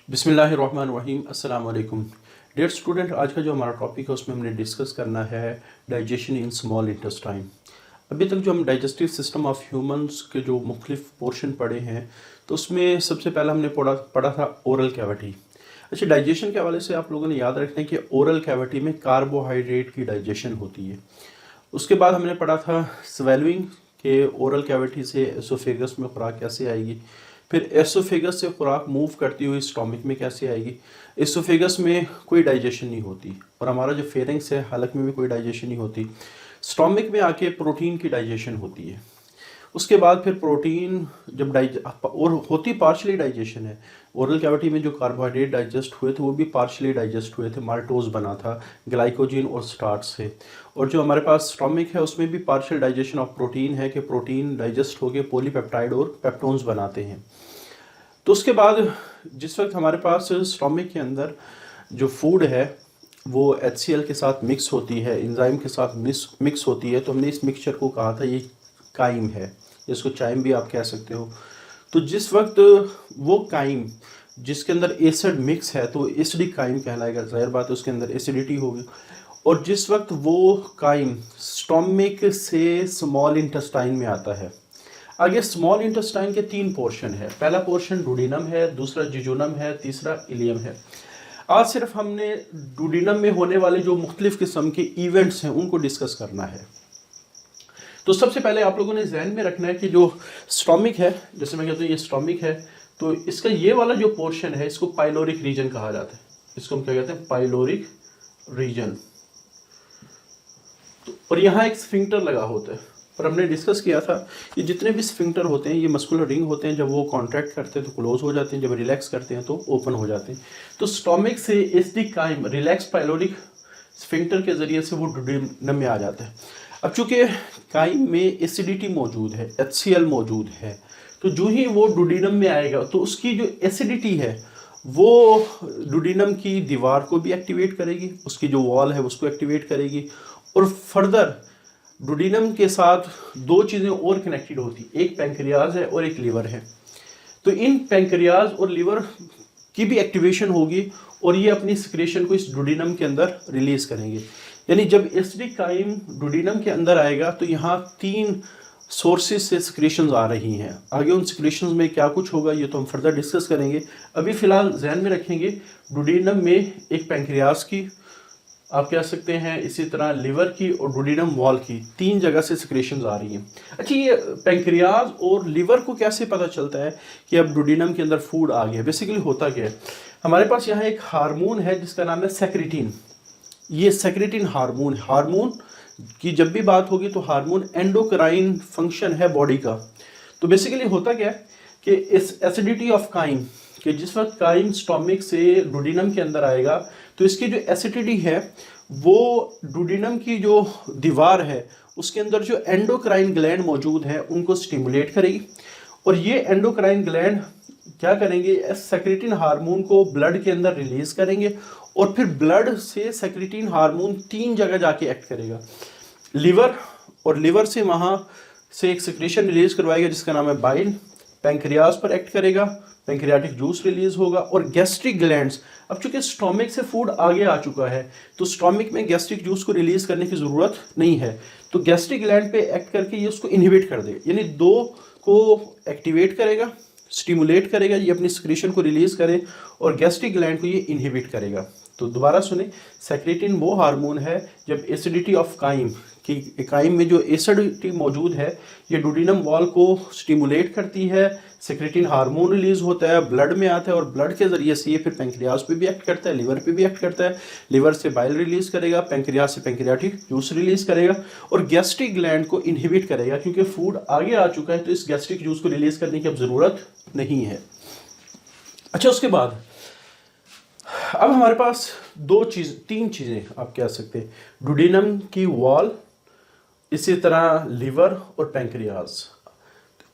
बिस्मिल्लाहिर्रहमानिर्रहीम अस्सलाम वालेकुम। डियर स्टूडेंट, आज का जो हमारा टॉपिक है उसमें हमने डिस्कस करना है डाइजेशन इन स्मॉल इंटेस्टाइन। अभी तक जो हम डाइजेस्टिव सिस्टम ऑफ ह्यूमंस के जो मुख्तलिफ पोर्शन पढ़े हैं तो उसमें सबसे पहला हमने पढ़ा था ओरल कैविटी। अच्छा, डाइजेशन के हवाले से आप लोगों ने याद रखना है कि ओरल कैविटी में कार्बोहाइड्रेट की डाइजेशन होती है। उसके बाद हमने पढ़ा था स्वेलविंग के ओरल कैविटी से एसोफेगस में खुराक कैसे आएगी, फिर एसोफेगस से खुराक मूव करती हुई स्टोमिक में कैसे आएगी। एसोफेगस में कोई डाइजेशन नहीं होती और हमारा जो फेरिंग्स है हलक में भी कोई डाइजेशन नहीं होती। स्टोमिक में आके प्रोटीन की डाइजेशन होती है। उसके बाद फिर प्रोटीन जब और होती पार्शली डाइजेशन है। ओरल कैविटी में जो कार्बोहाइड्रेट डाइजेस्ट हुए थे वो भी पार्शली डाइजेस्ट हुए थे, माल्टोज बना था ग्लाइकोजन और स्टार्च से। और जो हमारे पास स्टोमिक है उसमें भी पार्शियल डाइजेशन ऑफ प्रोटीन है कि प्रोटीन डाइजेस्ट होकर पॉलीपेप्टाइड और पेप्टोन्स बनाते हैं। तो उसके बाद जिस वक्त हमारे पास स्टोमिक के अंदर जो फूड है वो HCl के साथ मिक्स होती है, एंजाइम के साथ मिक्स होती है, तो हमने इस मिक्सचर को कहा था ये काइम है, इसको चाइम भी आप कह सकते हो। तो जिस वक्त वो काइम जिसके अंदर एसिड मिक्स है तो एसिडिक काइम कहलाएगा, जाहिर बात है उसके अंदर एसिडिटी होगी। और जिस वक्त वो काइम स्टोमिक से स्मॉल इंटेस्टाइन में आता है, आगे स्मॉल इंटेस्टाइन के 3 पोर्शन है। पहला पोर्शन डुोडेनम है, दूसरा जिजोनम है, तीसरा इलियम है। आज सिर्फ हमने डुोडेनम में होने वाले जो मुख्तलिफ किस्म के इवेंट्स हैं उनको डिस्कस करना है। तो सबसे पहले आप लोगों ने ध्यान में रखना है कि जो स्टोमिक है, जैसे मैं कहता हूँ ये स्टोमिक है, तो इसका ये वाला जो पोर्शन है इसको पाइलोरिक रीजन कहा जाता है। इसको हम क्या कहते हैं? Pyloric region. और यहाँ एक स्फिंक्टर लगा होता है और हमने डिस्कस किया था कि जितने भी स्फिंक्टर होते हैं ये मस्कुलर रिंग होते हैं, जब वो कॉन्ट्रैक्ट करते हैं तो क्लोज हो जाते हैं, जब रिलैक्स करते हैं तो ओपन हो जाते हैं। तो स्टोमिक से acidic chyme relax pyloric sphincter के जरिए से वो डुोडेनम में आ जाता है। अब चूंकि काइम में एसिडिटी मौजूद है, HCl मौजूद है, तो जो ही वो डुोडेनम में आएगा तो उसकी जो एसिडिटी है वो डुोडेनम की दीवार को भी एक्टिवेट करेगी, उसकी जो वॉल है उसको एक्टिवेट करेगी। और फर्दर डुोडेनम के साथ 2 चीज़ें और कनेक्टेड होती, एक पैंक्रियाज है और एक लीवर है। तो इन पैंक्रियाज और लीवर की भी एक्टिवेशन होगी और ये अपनी सिक्रेशन को इस डुोडेनम के अंदर रिलीज करेंगे। यानी जब एसिडिक काइम डुोडेनम के अंदर आएगा तो यहाँ 3 सोर्सेज से सिक्रेशंस आ रही हैं। आगे उन सिक्रेशंस में क्या कुछ होगा ये तो हम फर्दर डिस्कस करेंगे। अभी फिलहाल ध्यान में रखेंगे डुोडेनम में एक पैंक्रियाज की, आप कह सकते हैं इसी तरह लिवर की और डुोडेनम वॉल की, 3 जगह से सिक्रेशंस आ रही हैं। अच्छा, ये पैंक्रियाज और लिवर को कैसे पता चलता है कि अब डुोडेनम के अंदर फूड आ गया? बेसिकली होता क्या है, हमारे पास यहाँ एक हार्मोन है जिसका नाम है सेक्रेटिन। ये सेक्रेटिन हार्मोन की जब भी बात होगी तो हार्मोन एंडोक्राइन फंक्शन है बॉडी का। तो बेसिकली होता क्या है कि इस एसिडिटी ऑफ काइम कि जिस वक्त काइम स्टोमिक से डुोडेनम के अंदर आएगा तो इसकी जो एसिडिटी है वो डुोडेनम की जो दीवार है उसके अंदर जो एंडोक्राइन ग्लैंड मौजूद है उनको स्टिमुलेट करेगी। और ये एंडोक्राइन ग्लैंड क्या करेंगे? सेक्रेटिन हार्मोन को ब्लड के अंदर रिलीज करेंगे और फिर ब्लड से सेक्रेटिन हार्मोन 3 जगह जाके एक्ट करेगा, लिवर, और लिवर से वहाँ से एक सिक्रेशन रिलीज करवाएगा जिसका नाम है बाइल, पैंक्रियाज पर एक्ट करेगा, पैंक्रियाटिक जूस रिलीज होगा, और गैस्ट्रिक ग्लैंड्स। अब चूंकि स्टोमिक से फूड आगे आ चुका है तो स्टोमिक में गैस्ट्रिक जूस को रिलीज करने की ज़रूरत नहीं है, तो गैस्ट्रिक ग्लैंड पे एक्ट करके ये उसको इनहिबिट कर देगा, यानी 2 को एक्टिवेट करेगा, स्टिमुलेट करेगा, ये अपनी सिक्रेशन को रिलीज करे, और गैस्ट्रिक ग्लैंड को ये इनहिबिट करेगा। तो दोबारा सुने, सेक्रेटिन वो हार्मोन है जब एसिडिटी ऑफ काइम कि काइम में जो एसिडिटी मौजूद है ये डुोडेनम वॉल को स्टिमुलेट करती है, सेक्रेटिन हार्मोन रिलीज होता है, ब्लड में आता है, और ब्लड के जरिए से ये फिर पैंक्रियाज पे भी एक्ट करता है, लिवर पे भी एक्ट करता है, लिवर से बाइल रिलीज करेगा, पैंक्रियाज से पैंक्रियाटिक जूस रिलीज करेगा, और गैस्ट्रिक ग्लैंड को इनहिबिट करेगा क्योंकि फूड आगे आ चुका है तो इस गैस्ट्रिक जूस को रिलीज करने की अब ज़रूरत नहीं है। अच्छा, उसके बाद अब हमारे पास 3 चीज़ें आप कह सकते हैं, डुोडेनम की वॉल, इसी तरह लिवर और पैंक्रियाज।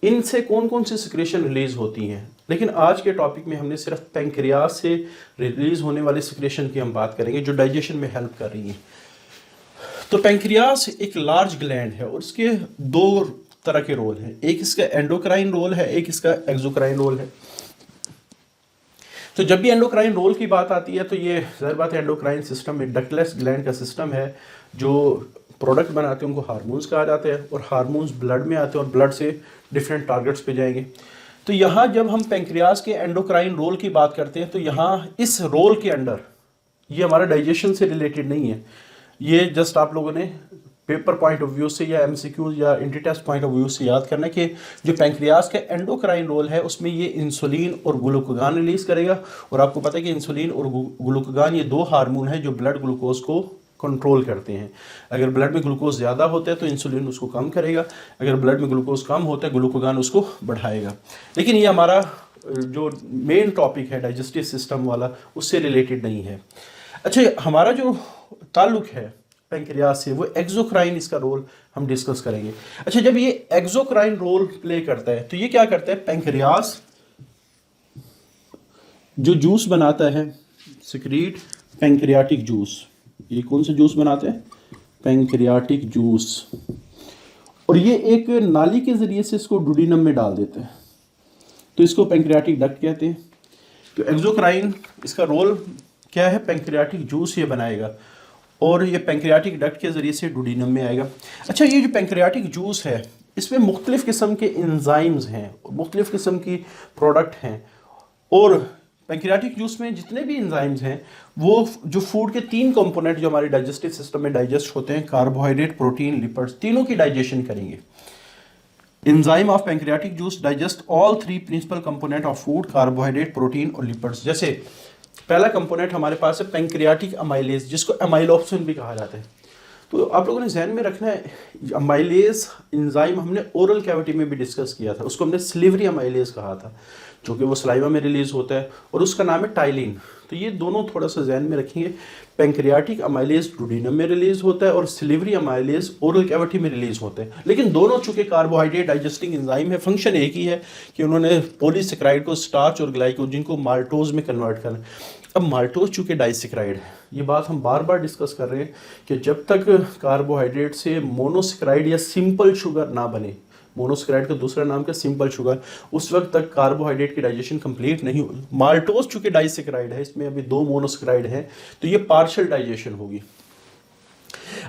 इनसे कौन कौन सी सिक्रेशन रिलीज होती हैं, लेकिन आज के टॉपिक में हमने सिर्फ पैंक्रियाज से रिलीज होने वाली सिक्रेशन की हम बात करेंगे जो डाइजेशन में हेल्प कर रही हैं। तो पैंक्रियाज एक लार्ज ग्लैंड है और इसके 2 तरह के रोल हैं, एक इसका एंडोक्राइन रोल है, एक इसका एक्सोक्राइन रोल है। तो जब भी एंडोक्राइन रोल की बात आती है तो ये ज़ाहिर बात है एंडोक्राइन सिस्टम में डक्टलेस ग्लैंड का सिस्टम है, जो प्रोडक्ट बनाते हैं उनको हार्मोन्स कहा जाता है, और हार्मोन्स ब्लड में आते हैं और ब्लड से डिफरेंट टारगेट्स पे जाएंगे। तो यहाँ जब हम पेंक्रियाज के एंडोक्राइन रोल की बात करते हैं तो यहाँ इस रोल के अंडर ये हमारा डाइजेशन से रिलेटेड नहीं है, ये जस्ट आप लोगों ने पेपर पॉइंट ऑफ व्यू से या एमसीक्यू या इंटी टेस्ट पॉइंट ऑफ व्यू से याद करना कि जो पेंक्रियाज का एंडोक्राइन रोल है उसमें ये इंसुलिन और ग्लूकागॉन रिलीज करेगा। और आपको पता है कि इंसुलिन और ग्लूकागॉन ये दो हार्मोन है जो ब्लड ग्लूकोज को कंट्रोल करते हैं। अगर ब्लड में ग्लूकोज ज़्यादा होता है तो इंसुलिन उसको कम करेगा, अगर ब्लड में ग्लूकोज कम होता है ग्लूकागॉन उसको बढ़ाएगा। लेकिन ये हमारा जो मेन टॉपिक है डाइजेस्टिव सिस्टम वाला उससे रिलेटेड नहीं है। अच्छा, हमारा जो ताल्लुक है पेंक्रियाज से वो एक्सोक्राइन, इसका रोल हम डिस्कस करेंगे। अच्छा, जब ये एक्सोक्राइन रोल प्ले करता है तो ये क्या करता है, पेंक्रियाज जो जूस बनाता है सिक्रीट पेंक्रियाटिक जूस। ये कौन सा जूस बनाते हैं, पेंक्रियाटिक जूस, और ये एक नाली के ज़रिए से इसको डुडीनम में डाल देते हैं, तो इसको पेंक्रियाटिक डक्ट कहते हैं। तो एक्सोक्राइन इसका रोल क्या है, पेंक्रियाटिक जूस ये बनाएगा और ये पेंक्रियाटिक डक्ट के ज़रिए से डुडीनम में आएगा। अच्छा, ये जो पेंक्रियाटिक जूस है इसमें मुख्तलिफ़ किस्म के इंजाइम्स हैं, मुख्तलिफ़ किस्म की प्रोडक्ट हैं, और पेंक्रियाटिक जूस में जितने भी इंजाइम्स हैं वो जो फूड के तीन कंपोनेंट जो हमारे डाइजेस्टिव सिस्टम में डाइजेस्ट होते हैं, कार्बोहाइड्रेट, प्रोटीन, लिपिड्स, तीनों की डाइजेशन करेंगे। Enzyme of pancreatic juice digest all three principal component of food, carbohydrate, protein और लिपिड्स। जैसे पहला कंपोनेंट हमारे पास है पेंक्रियाटिक अमाइलेज, जिसको अमाइलोप्सिन भी कहा जाता है। तो आप लोगों ने ध्यान में रखना है, अमाइलेज एंजाइम हमने ओरल कैविटी में भी डिस्कस किया था, उसको हमने स्लिवरी अमाइलेज कहा था, जो कि वो सलाइवा में रिलीज होता है और उसका नाम है टाइलिन। तो ये दोनों थोड़ा सा ध्यान में रखेंगे, पेंक्रियाटिक अमाइलेज डुडीनम में रिलीज होता है और स्लिवरी अमाइलेज ओरल कैविटी में रिलीज होते हैं। लेकिन दोनों चूंकि कार्बोहाइड्रेट डाइजेस्टिंग एंजाइम है, फंक्शन एक ही है कि उन्होंने पॉलीसेकेराइड को स्टार्च और ग्लाइकोजन को माल्टोज में कन्वर्ट करना। अब माल्टोज चूंकि डाइसेकेराइड है, ये बात हम बार बार डिस्कस कर रहे हैं कि जब तक कार्बोहाइड्रेट से मोनोसेकेराइड या सिंपल शुगर ना बने, मोनोसेकेराइड का दूसरा नाम क्या, सिंपल शुगर, उस वक्त तक कार्बोहाइड्रेट की डाइजेशन कंप्लीट नहीं हो। माल्टोज चूंकि डाइसेकेराइड है, इसमें अभी दो मोनोसेकेराइड है, तो ये पार्शियल डाइजेशन होगी।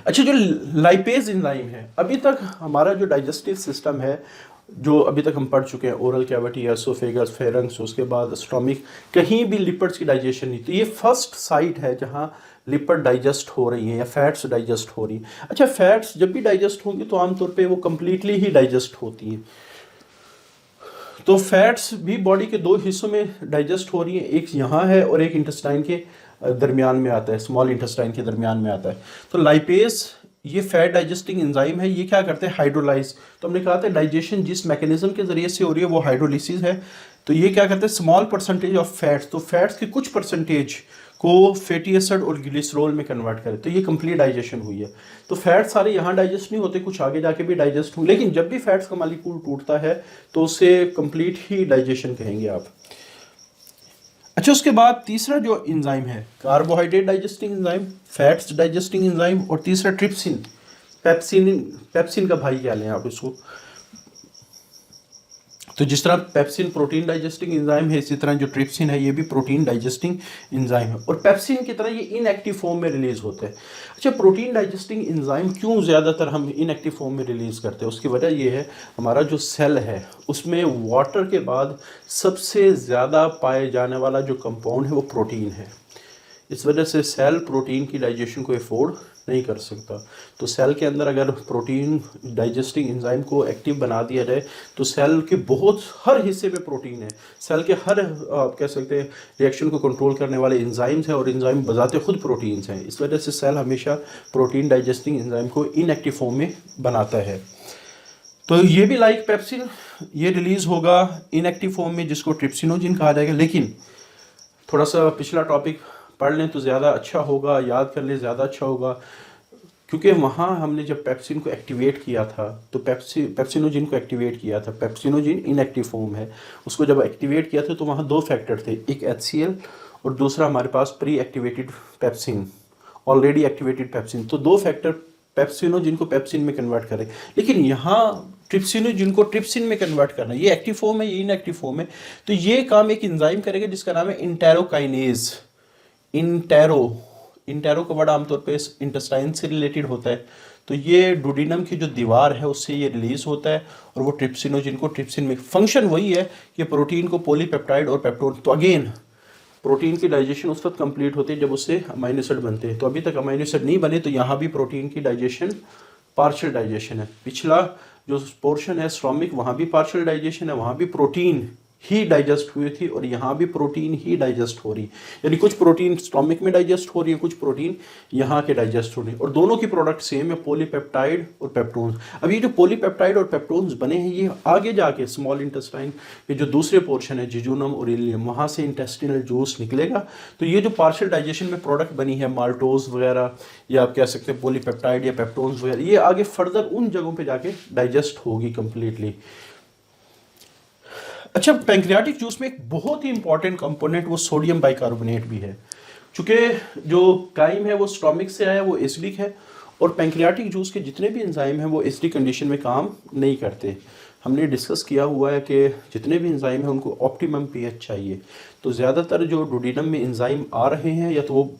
अच्छा, जो लाइपेज एंजाइम है, अभी तक हमारा जो डाइजेस्टिव सिस्टम है जो अभी तक हम पढ़ चुके हैं, ओरल कैविटी, एसोफेगस, फेरेंक्स, उसके बाद स्टोमिक, कहीं भी लिपिड्स की डाइजेशन नहीं। तो ये फर्स्ट साइट है जहाँ लिपिड डाइजेस्ट हो रही हैं या फैट्स डाइजेस्ट हो रही हैं। अच्छा, फैट्स जब भी डाइजेस्ट होंगी तो आमतौर पे वो कम्प्लीटली ही डाइजेस्ट होती हैं। तो फैट्स भी बॉडी के दो हिस्सों में डाइजेस्ट हो रही हैं, एक यहाँ है और एक इंटेस्टाइन के दरमियान में आता है, स्मॉल इंटेस्टाइन के दरमियान में आता है। तो लाइपेज ये फैट डाइजेस्टिंग एंजाइम है, ये क्या करते हैं, हाइड्रोलाइज। तो हमने कहा था डाइजेशन जिस मैकेनिज्म के जरिए से हो रही है वो हाइड्रोलिसिस है। तो ये क्या करते हैं, स्मॉल परसेंटेज ऑफ फैट्स, तो फैट्स के कुछ परसेंटेज को फैटी एसिड और ग्लिसरॉल में कन्वर्ट करें, तो ये कंप्लीट डाइजेशन हुई है। तो फैट्स सारे यहाँ डाइजेस्ट नहीं होते, कुछ आगे जाके भी डाइजेस्ट होंगे, लेकिन जब भी फैट्स का मॉलिक्यूल टूटता है तो उसे कंप्लीट ही डाइजेशन कहेंगे आप। अच्छा, उसके बाद तीसरा जो एंजाइम है, carbohydrate digesting enzyme, fats digesting enzyme, और तीसरा ट्रिप्सिन, पेप्सिन का भाई क्या लें आप इसको। तो जिस तरह पेप्सिन प्रोटीन डाइजेस्टिंग एंजाइम है, इसी तरह जो ट्रिप्सिन है ये भी प्रोटीन डाइजेस्टिंग एंजाइम है, और पेप्सिन की तरह ये इनएक्टिव फॉर्म में रिलीज होते हैं। अच्छा, प्रोटीन डाइजेस्टिंग एंजाइम क्यों ज़्यादातर हम इनएक्टिव फॉर्म में रिलीज करते हैं, उसकी वजह ये है हमारा जो सेल है उसमें वाटर के बाद सबसे ज़्यादा पाए जाने वाला जो कंपाउंड है वो प्रोटीन है। इस वजह से सेल प्रोटीन की डाइजेशन को अफोर्ड नहीं कर सकता। तो सेल के अंदर अगर प्रोटीन डाइजेस्टिंग एंजाइम को एक्टिव बना दिया जाए तो सेल के बहुत हर हिस्से में प्रोटीन है, सेल के हर आप कह सकते हैं रिएक्शन को कंट्रोल करने वाले एंजाइम्स हैं, और एंजाइम बजाते खुद प्रोटीन्स हैं। इस वजह से सेल हमेशा प्रोटीन डाइजेस्टिंग एंजाइम को इनएक्टिव फॉर्म में बनाता है। तो ये भी लाइक पेप्सिन, ये रिलीज होगा इनएक्टिव फॉर्म में जिसको ट्रिप्सिनोजिन कहा जाएगा। लेकिन थोड़ा सा पिछला टॉपिक पढ़ लें तो ज़्यादा अच्छा होगा, याद कर लें ज़्यादा अच्छा होगा, क्योंकि वहाँ हमने जब पेप्सिन को एक्टिवेट किया था तो पेप्सिनोजिन को एक्टिवेट किया था। पेप्सिनोजिन इनएक्टिव फॉर्म है, उसको जब एक्टिवेट किया था तो वहाँ दो फैक्टर थे, एक HCl और दूसरा हमारे पास pre activated pepsin, already activated pepsin. तो दो फैक्टर पेप्सिनोजिन को पेप्सिन में कन्वर्ट करें। लेकिन यहाँ ट्रिप्सिनोजिन को ट्रिप्सिन में कन्वर्ट करना, ये एक्टिव फॉर्म है, ये इनएक्टिव फॉर्म है। तो ये काम एक एंजाइम करेगा जिसका नाम है इंटेरोकाइनेज। इंटेरो का वर्ड आमतौर पे इंटेस्टाइन से रिलेटेड होता है। तो ये डुोडेनम की जो दीवार है उससे ये रिलीज होता है और वो ट्रिप्सिनोजिन को ट्रिप्सिन में, फंक्शन वही है कि प्रोटीन को पॉलीपेप्टाइड और पेप्टोन, तो अगेन प्रोटीन की डाइजेशन उस वक्त कंप्लीट होती है जब उससे अमीनो एसिड बनते हैं। तो अभी तक अमीनो एसिड नहीं बने, तो यहाँ भी प्रोटीन की डाइजेशन पार्शियल डाइजेशन है। पिछला जो पोर्शन है स्टोमिक, वहाँ भी पार्शियल डाइजेशन है, वहाँ भी प्रोटीन ही डाइजेस्ट हुई थी और यहाँ भी प्रोटीन ही डाइजेस्ट हो रही, यानी कुछ प्रोटीन स्टोमिक में डाइजेस्ट हो रही है, कुछ प्रोटीन यहाँ के डाइजेस्ट हो रही है, और दोनों की प्रोडक्ट सेम है, पॉलीपेप्टाइड और पेप्टोन्स। अब ये जो पॉलीपेप्टाइड और पेप्टोन्स बने हैं ये आगे जाके स्मॉल इंटेस्टाइन के जो दूसरे पोर्शन है जिजोनम और इलियम, वहाँ से इंटेस्टिनल जूस निकलेगा। तो ये जो पार्शियल डाइजेशन में प्रोडक्ट बनी है माल्टोज वगैरह, या आप कह सकते हैं पॉलीपेप्टाइड या पेप्टोन्स वगैरह, ये आगे फर्दर उन जगहों पर जाके डाइजेस्ट होगी कम्प्लीटली। अच्छा, पैंक्रियाटिक जूस में एक बहुत ही इंपॉर्टेंट कंपोनेंट वो सोडियम बाइकार्बोनेट भी है। चूंकि जो काइम है वो स्टोमिक से आया, वो एसिडिक है, और पैंक्रियाटिक जूस के जितने भी एंजाइम हैं वो एसिडिक कंडीशन में काम नहीं करते। हमने डिस्कस किया हुआ है कि जितने भी एंजाइम हैं उनको ऑप्टिमम पीएच चाहिए। तो ज़्यादातर जो डुोडेनम में एंजाइम आ रहे हैं या तो वो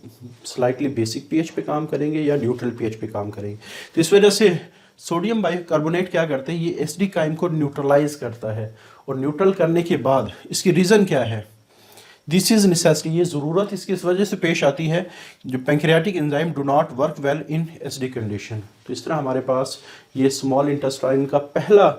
स्लाइटली बेसिक पीएच पे काम करेंगे या न्यूट्रल पीएच पे काम करेंगे। तो इस वजह से सोडियम बाइकार्बोनेट क्या करते हैं, ये एसिडिक काइम को न्यूट्रलाइज करता है, और न्यूट्रल करने के बाद इसकी रीज़न क्या है, दिस इज़ नेसेसिटी, ये ज़रूरत इसकी इस वजह से पेश आती है जो pancreatic enzyme do not work well in acidic condition. तो इस तरह हमारे पास ये स्मॉल इंटेस्टाइन का पहला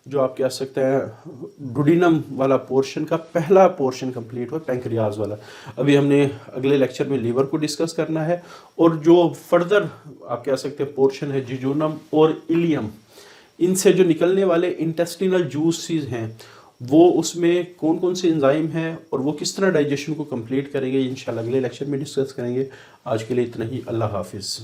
जो आप कह सकते हैं डुोडेनम वाला पोर्शन का पहला पोर्शन कंप्लीट हुआ, पैंक्रियाज वाला। अभी हमने अगले लेक्चर में लीवर को डिस्कस करना है, और जो फर्दर आप कह सकते हैं पोर्शन है जिजोनम और इलियम, इनसे जो निकलने वाले इंटेस्टिनल जूसेस हैं वो उसमें कौन कौन से एंजाइम हैं और वो किस तरह डाइजेशन को कंप्लीट करेंगे, इंशाल्लाह अगले लेक्चर में डिस्कस करेंगे। आज के लिए इतना ही, अल्लाह हाफिज़।